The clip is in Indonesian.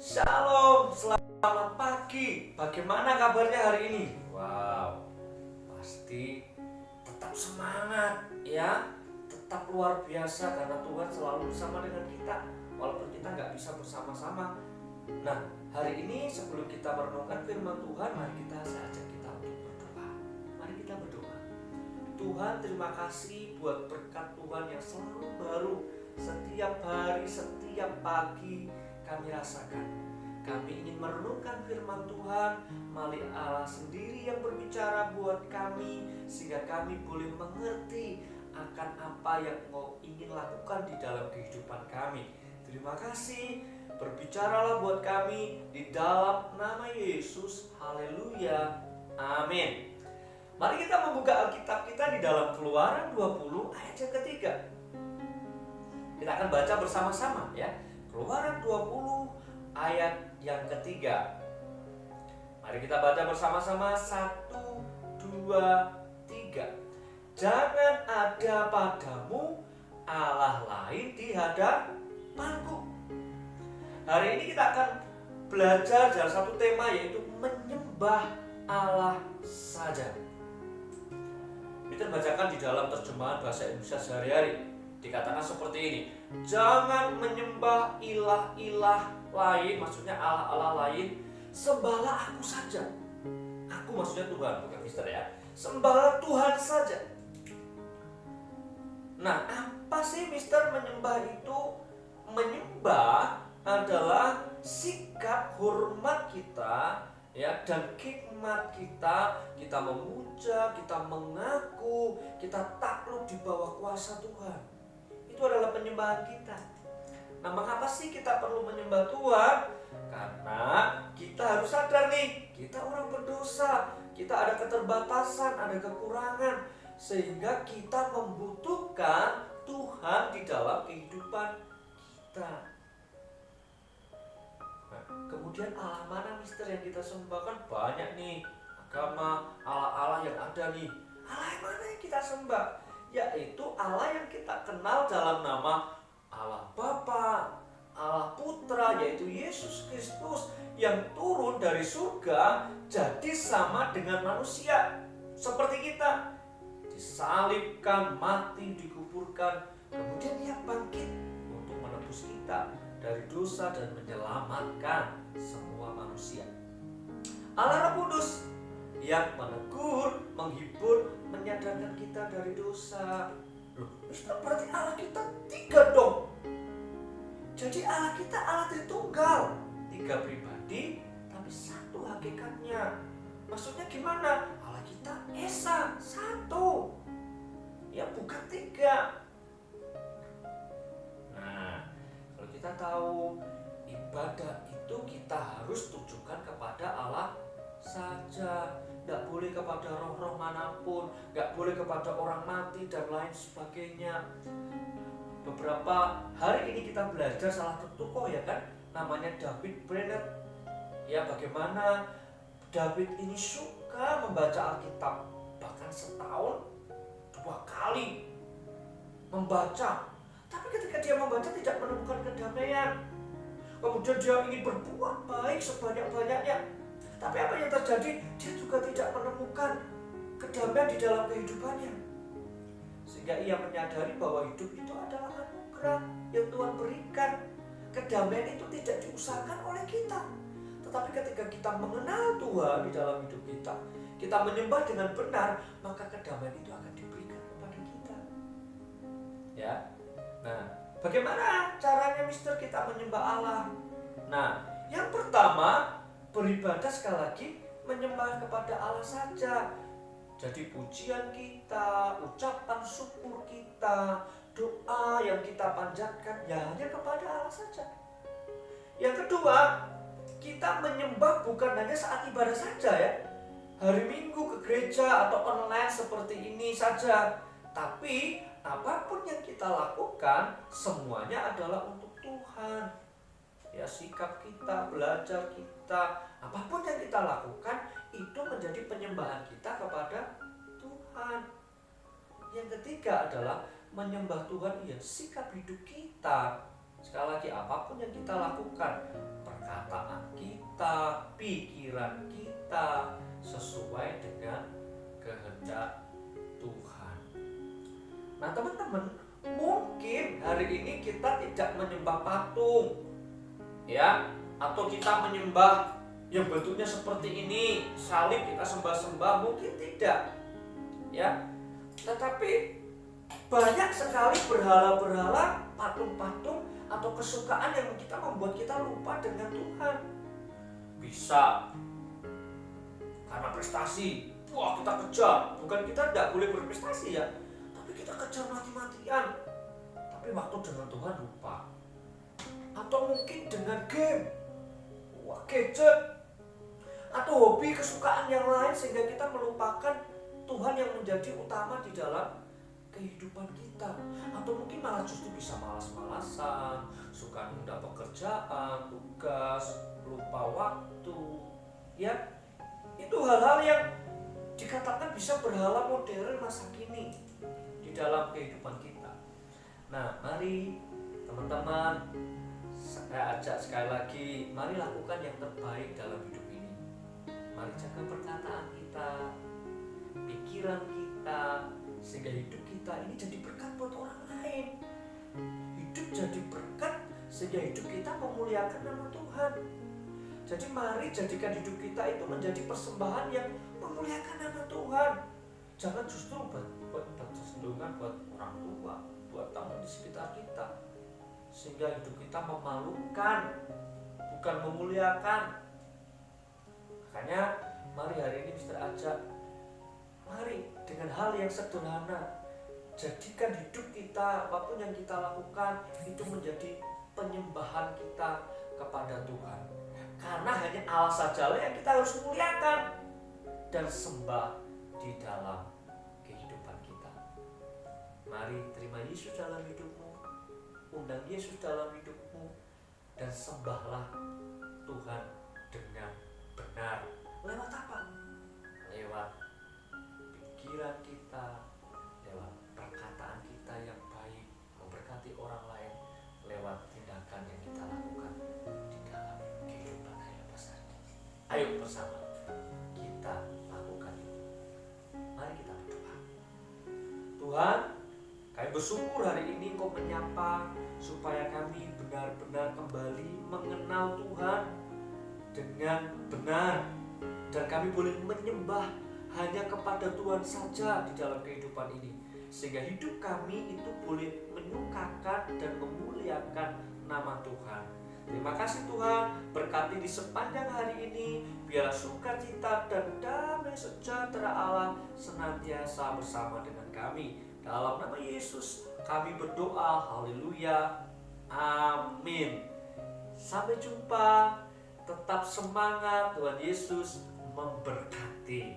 Shalom, selamat pagi. Bagaimana kabarnya hari ini? Wow, pasti tetap semangat ya. Tetap luar biasa karena Tuhan selalu bersama dengan kita. Walaupun kita nggak bisa bersama-sama. Nah, hari ini sebelum kita merenungkan firman Tuhan, mari kita ajak kita untuk berdoa. Mari kita berdoa. Tuhan, terima kasih buat berkat Tuhan yang selalu baru. Setiap hari, setiap pagi kami rasakan. Kami ingin merenungkan firman Tuhan melalui Allah sendiri yang berbicara buat kami, sehingga kami boleh mengerti akan apa yang Engkau ingin lakukan di dalam kehidupan kami. Terima kasih, berbicaralah buat kami di dalam nama Yesus. Haleluya, amin. Mari kita membuka Alkitab kita di dalam Keluaran 20 ayat yang ketiga. Kita akan baca bersama-sama ya. Keluaran 20 ayat yang ketiga. Mari kita baca bersama-sama. 1, 2, 3. Jangan ada padamu Allah lain di hadapanku. Hari ini kita akan belajar dalam satu tema, yaitu menyembah Allah saja. Kita bacakan di dalam terjemahan bahasa Indonesia sehari-hari. Dikatakan seperti ini: jangan menyembah ilah-ilah lain, maksudnya Allah-Allah lain. Sembahlah aku saja. Aku maksudnya Tuhan, bukan Mister ya. Sembahlah Tuhan saja. Nah, apa sih Mister menyembah itu? Menyembah adalah sikap hormat kita ya, dan hikmat kita. Kita memuja, kita mengaku, kita takluk di bawah kuasa Tuhan. Itu adalah penyembahan kita. Nah, mengapa sih kita perlu menyembah Tuhan? Karena kita harus sadar nih, kita orang berdosa, kita ada keterbatasan, ada kekurangan, sehingga kita membutuhkan Tuhan di dalam kehidupan kita. Nah, kemudian Allah mana Mister yang kita sembah? Kan banyak nih agama, Allah-Allah yang ada nih. Allah yang mana yang kita sembah? Yaitu Allah yang kita kenal dalam nama Allah Bapa, Allah Putra, yaitu Yesus Kristus yang turun dari surga jadi sama dengan manusia seperti kita, disalibkan, mati, dikuburkan, kemudian Dia bangkit untuk menebus kita dari dosa dan menyelamatkan semua manusia. Allah Roh Kudus yang menegur, menghibur, menyadarkan kita dari dosa. Loh, berarti Allah kita 3 dong. Jadi Allah kita Allah Tritunggal, 3 pribadi tapi 1 hakikatnya. Maksudnya gimana? Allah kita Esa 1, ya bukan 3. Nah, kalau kita tahu ibadah itu kita harus tujukan kepada Allah saja, tidak boleh kepada roh-roh manapun, tidak boleh kepada orang mati dan lain sebagainya. Beberapa hari ini kita belajar salah satu tokoh ya kan, namanya David Brainerd. Ya, bagaimana David ini suka membaca Alkitab, bahkan setahun 2 kali membaca. Tapi ketika dia membaca tidak menemukan kedamaian. Kemudian dia ingin berbuat baik sebanyak-banyaknya. Tapi apa yang terjadi? Dia juga tidak menemukan kedamaian di dalam kehidupannya. Sehingga ia menyadari bahwa hidup itu adalah anugerah yang Tuhan berikan. Kedamaian itu tidak diusahakan oleh kita. Tetapi ketika kita mengenal Tuhan di dalam hidup kita, kita menyembah dengan benar, maka kedamaian itu akan diberikan kepada kita. Ya. Nah, bagaimana caranya Mister kita menyembah Allah? Nah, yang pertama, beribadah sekali lagi menyembah kepada Allah saja. Jadi pujian kita, ucapan syukur kita, doa yang kita panjatkan ya hanya kepada Allah saja. Yang kedua, kita menyembah bukan hanya saat ibadah saja ya, hari Minggu ke gereja atau online seperti ini saja. Tapi apapun yang kita lakukan semuanya adalah untuk Tuhan. Ya, sikap kita, belajar kita, apapun yang kita lakukan itu menjadi penyembahan kita kepada Tuhan. Yang ketiga adalah menyembah Tuhan, ya sikap hidup kita. Sekali lagi, apapun yang kita lakukan, perkataan kita, pikiran kita sesuai dengan kehendak Tuhan. Nah teman-teman, mungkin hari ini kita tidak menyembah patung, ya, atau kita menyembah yang bentuknya seperti ini, salib kita sembah-sembah, mungkin tidak, ya. Tetapi banyak sekali berhala-berhala, patung-patung atau kesukaan yang kita membuat kita lupa dengan Tuhan. Bisa karena prestasi, wah kita kejar, bukan kita tidak boleh berprestasi ya, tapi kita kejar mati-matian, tapi waktu dengan Tuhan lupa. Atau mungkin dengan game, wah gadget, atau hobi kesukaan yang lain sehingga kita melupakan Tuhan yang menjadi utama di dalam kehidupan kita. Atau mungkin malah justru bisa malas-malasan, suka nunda pekerjaan, tugas, lupa waktu, ya. Itu hal-hal yang dikatakan bisa berhala modern masa kini di dalam kehidupan kita. Nah mari teman-teman, saya ajak sekali lagi, mari lakukan yang terbaik dalam hidup ini. Mari jaga perkataan kita, pikiran kita, sehingga hidup kita ini jadi berkat buat orang lain. Hidup jadi berkat sehingga hidup kita memuliakan nama Tuhan. Jadi mari jadikan hidup kita itu menjadi persembahan yang memuliakan nama Tuhan. Jangan justru buat kecenderungan buat orang tua, buat tamu di sekitar kita, sehingga hidup kita memalukan, bukan memuliakan. Makanya mari hari ini Mister ajak, mari dengan hal yang sederhana, jadikan hidup kita, apapun yang kita lakukan itu menjadi penyembahan kita kepada Tuhan. Karena hanya Allah sajalah yang kita harus muliakan dan sembah di dalam kehidupan kita. Mari terima Yesus dalam hidupmu, undang Yesus dalam hidupmu, dan sembahlah Tuhan dengan benar. Lewat apa? Lewat pikiran kita, lewat perkataan kita yang baik, memberkati orang lain, lewat tindakan yang kita lakukan di dalam kehidupan hari-hari. Ayo bersama kita lakukan itu. Mari kita berdoa. Tuhan, kami bersyukur hari ini Engkau menyapa supaya kami benar-benar kembali mengenal Tuhan dengan benar, dan kami boleh menyembah hanya kepada Tuhan saja di dalam kehidupan ini, sehingga hidup kami itu boleh menyukakan dan memuliakan nama Tuhan. Terima kasih Tuhan, berkati di sepanjang hari ini, biarlah sukacita dan damai sejahtera Allah senantiasa bersama dengan kami. Dalam nama Yesus kami berdoa, haleluya, amin. Sampai jumpa, tetap semangat, Tuhan Yesus memberkati.